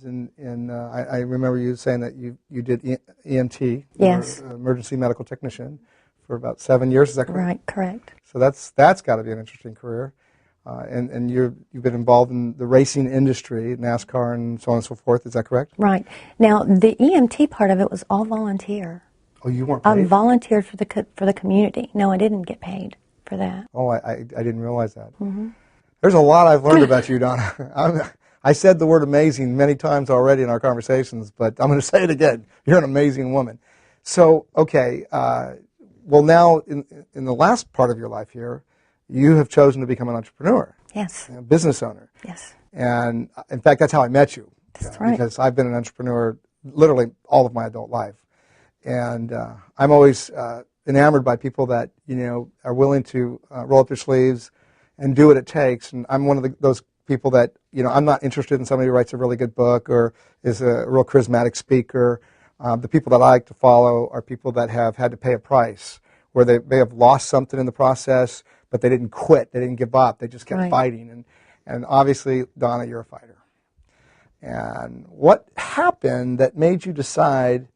kids, and I remember you saying that you did EMT, Yes, you were emergency medical technician, for about 7 years. Is that correct? right, correct. So that's got to be an interesting career, and you've been involved in the racing industry, NASCAR, and so on and so forth. Is that correct? Right. Now, the EMT part of it was all volunteer. Oh, you weren't I paid? volunteered for the community. No, I didn't get paid for that. Oh, I didn't realize that. Mm-hmm. There's a lot I've learned about you, Donna. I said the word amazing many times already in our conversations, but I'm going to say it again. You're an amazing woman. So, okay, well now in the last part of your life here, you have chosen to become an entrepreneur. Yes. A business owner. Yes. And in fact, that's how I met you. That's right. Because I've been an entrepreneur literally all of my adult life. And I'm always enamored by people that, are willing to roll up their sleeves and do what it takes. And I'm one of those people that, I'm not interested in somebody who writes a really good book or is a real charismatic speaker. The people that I like to follow are people that have had to pay a price, where they may have lost something in the process, but they didn't quit. They didn't give up. They just kept fighting. And obviously, Donna, you're a fighter. And what happened that made you decide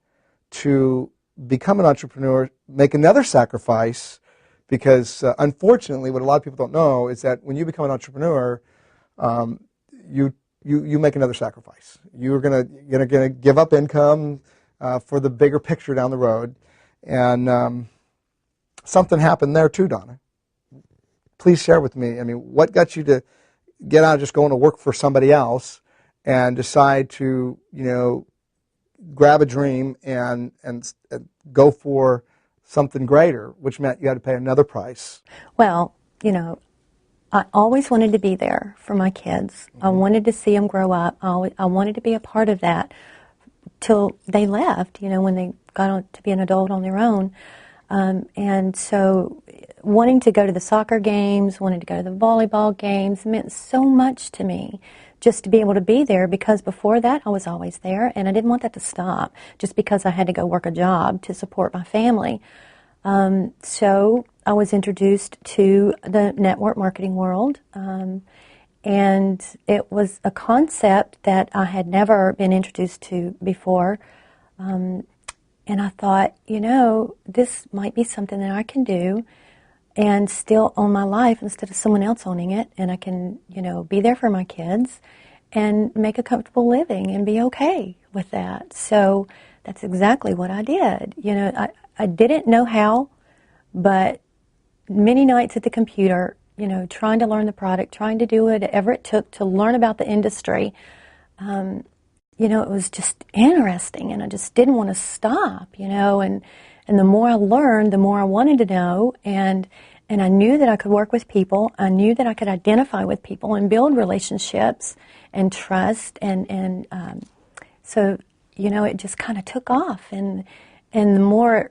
to become an entrepreneur, make another sacrifice? Because unfortunately, what a lot of people don't know is that when you become an entrepreneur, you make another sacrifice. You're gonna give up income for the bigger picture down the road, and something happened there too, Donna. Please share with me. I mean, what got you to get out of just going to work for somebody else and decide to, grab a dream and go for something greater, which meant you had to pay another price? Well, I always wanted to be there for my kids. I wanted to see them grow up. I wanted to be a part of that till they left, when they got on to be an adult on their own. And so wanting to go to the soccer games, wanting to go to the volleyball games meant so much to me, just to be able to be there, because before that I was always there, and I didn't want that to stop just because I had to go work a job to support my family. So I was introduced to the network marketing world, and it was a concept that I had never been introduced to before. And I thought, this might be something that I can do and still own my life instead of someone else owning it. And I can, be there for my kids and make a comfortable living and be okay with that. So that's exactly what I did. I didn't know how, but many nights at the computer, trying to learn the product, trying to do whatever it took to learn about the industry, it was just interesting, and I just didn't want to stop, and the more I learned, the more I wanted to know, and I knew that I could work with people. I knew that I could identify with people and build relationships and trust, and so, it just kind of took off, and the more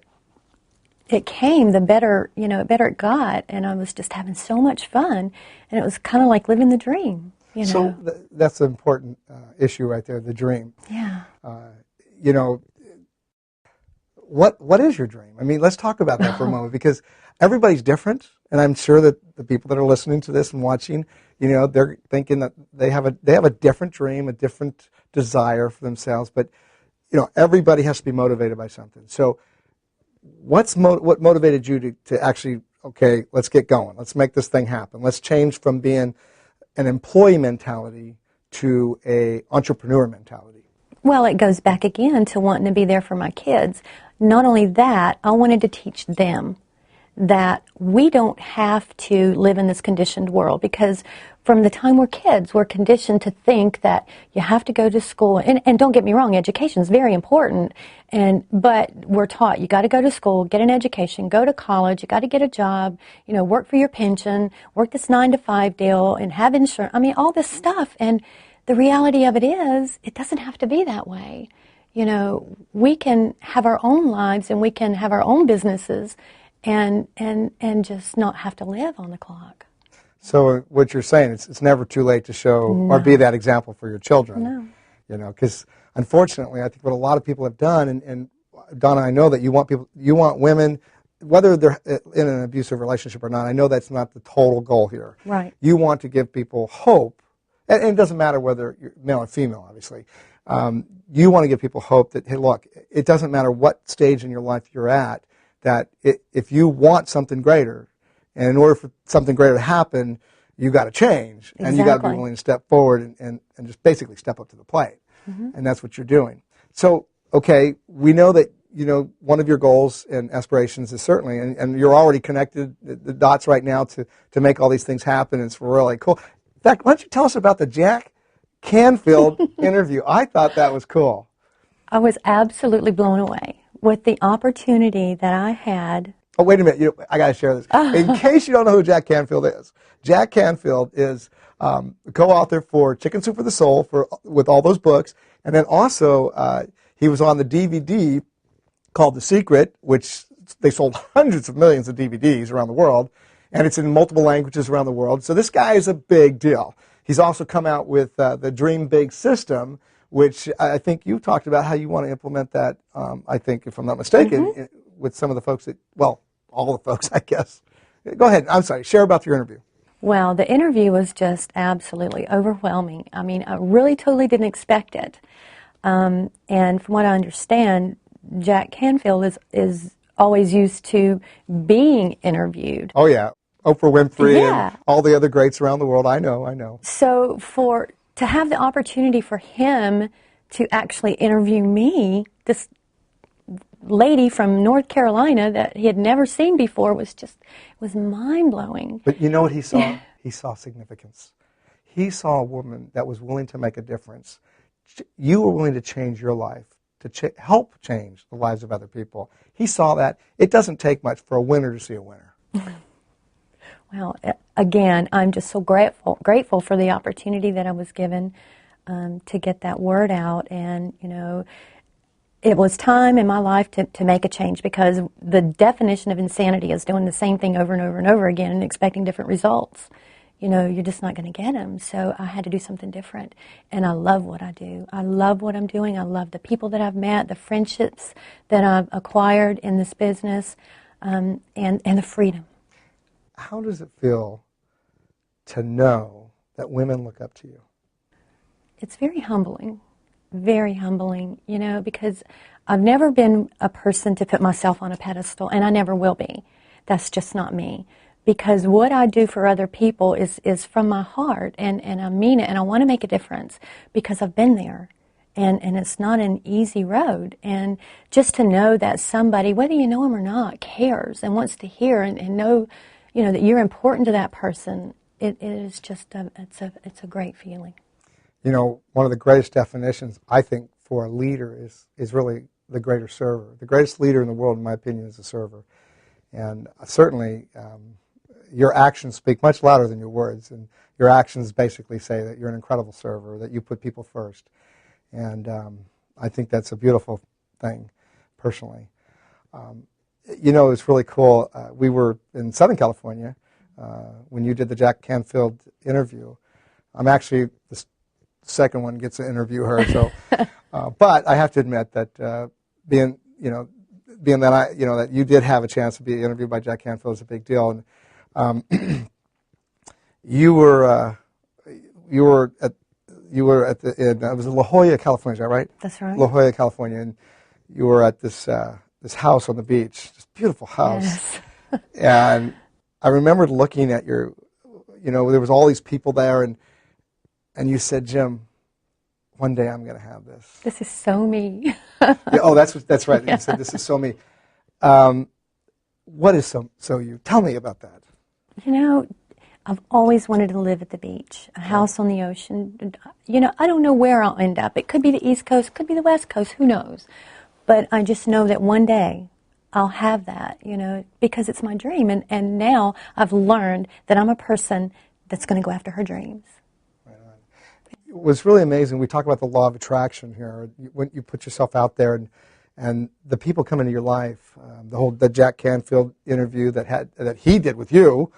it came, the better, it got, and I was just having so much fun, and it was kind of like living the dream. So that's an important issue right there, the dream. Yeah. What is your dream? I mean, let's talk about that for a moment, because everybody's different, and I'm sure that the people that are listening to this and watching, they're thinking that they have a different dream, a different desire for themselves. But everybody has to be motivated by something. So, what motivated you to actually, okay, let's get going, let's make this thing happen, let's change from being an employee mentality to a entrepreneur mentality? Well, it goes back again to wanting to be there for my kids. Not only that, I wanted to teach them that we don't have to live in this conditioned world, because from the time we're kids, we're conditioned to think that you have to go to school. And don't get me wrong, education is very important, but we're taught you got to go to school, get an education, go to college, you got to get a job, work for your pension, work this 9-to-5 deal, and have insurance. I mean, all this stuff. And the reality of it is, it doesn't have to be that way. We can have our own lives, and we can have our own businesses, and just not have to live on the clock. So what you're saying, it's never too late to show or be that example for your children. No. Because unfortunately, I think what a lot of people have done, and Donna, I know that you want women, whether they're in an abusive relationship or not, I know that's not the total goal here. Right. You want to give people hope, and it doesn't matter whether you're male or female, obviously, You want to give people hope that, hey, look, it doesn't matter what stage in your life you're at, that if you want something greater, and in order for something greater to happen, you got to change, and you got to be willing to step forward and just basically step up to the plate. And that's what you're doing. So, okay, we know that, one of your goals and aspirations is certainly, and you're already connected the dots right now to make all these things happen. It's really cool. In fact, why don't you tell us about the Jack Canfield interview? I thought that was cool. I was absolutely blown away with the opportunity that I had. Oh, wait a minute. I got to share this. In case you don't know who Jack Canfield is, Jack Canfield is co-author for Chicken Soup for the Soul with all those books. And then also he was on the DVD called The Secret, which they sold hundreds of millions of DVDs around the world. And it's in multiple languages around the world. So this guy is a big deal. He's also come out with the Dream Big system, which I think you talked about how you want to implement that, I think, if I'm not mistaken, with some of the folks all the folks, I guess. Go ahead. I'm sorry. Share about your interview. Well, the interview was just absolutely overwhelming. I mean, I really totally didn't expect it. And from what I understand, Jack Canfield is always used to being interviewed. Oh, yeah. Oprah Winfrey and all the other greats around the world. I know. So to have the opportunity for him to actually interview me, this lady from North Carolina that he had never seen before, was mind-blowing. But you know what he saw? He saw significance. He saw a woman that was willing to make a difference. You were willing to change your life, to help change the lives of other people. He saw that. It doesn't take much for a winner to see a winner. Well, again, I'm just so grateful for the opportunity that I was given to get that word out. And, it was time in my life to make a change, because the definition of insanity is doing the same thing over and over and over again and expecting different results. You're just not going to get them. So I had to do something different. And I love what I do. I love what I'm doing. I love the people that I've met, the friendships that I've acquired in this business, and the freedom. How does it feel to know that women look up to you? It's very humbling, because I've never been a person to put myself on a pedestal, and I never will be. That's just not me. Because what I do for other people is from my heart, and I mean it, and I want to make a difference, because I've been there. And it's not an easy road. And just to know that somebody, whether you know them or not, cares and wants to hear and know, that you're important to that person, it is just it's a great feeling. One of the greatest definitions, I think, for a leader is really the greater server. The greatest leader in the world, in my opinion, is a server. And certainly, your actions speak much louder than your words. And your actions basically say that you're an incredible server, that you put people first. And I think that's a beautiful thing, personally. It's really cool. We were in Southern California when you did the Jack Canfield interview. I'm actually the second one gets to interview her. So, but I have to admit that being that that you did have a chance to be interviewed by Jack Canfield is a big deal. And you were at it was in La Jolla, California, is that right? That's right. La Jolla, California, and you were at this house on the beach, this beautiful house. Yes. And I remembered looking at there was all these people there, and you said, Jim, one day I'm going to have this. This is so me. That's right. Yeah. You said, this is so me. What is so you? Tell me about that. I've always wanted to live at the beach, a house on the ocean. I don't know where I'll end up. It could be the East Coast, could be the West Coast, who knows? But I just know that one day I'll have that, because it's my dream. And now I've learned that I'm a person that's going to go after her dreams. Right on. It was really amazing. We talk about the law of attraction here. When you put yourself out there and the people come into your life, the Jack Canfield interview that he did with you,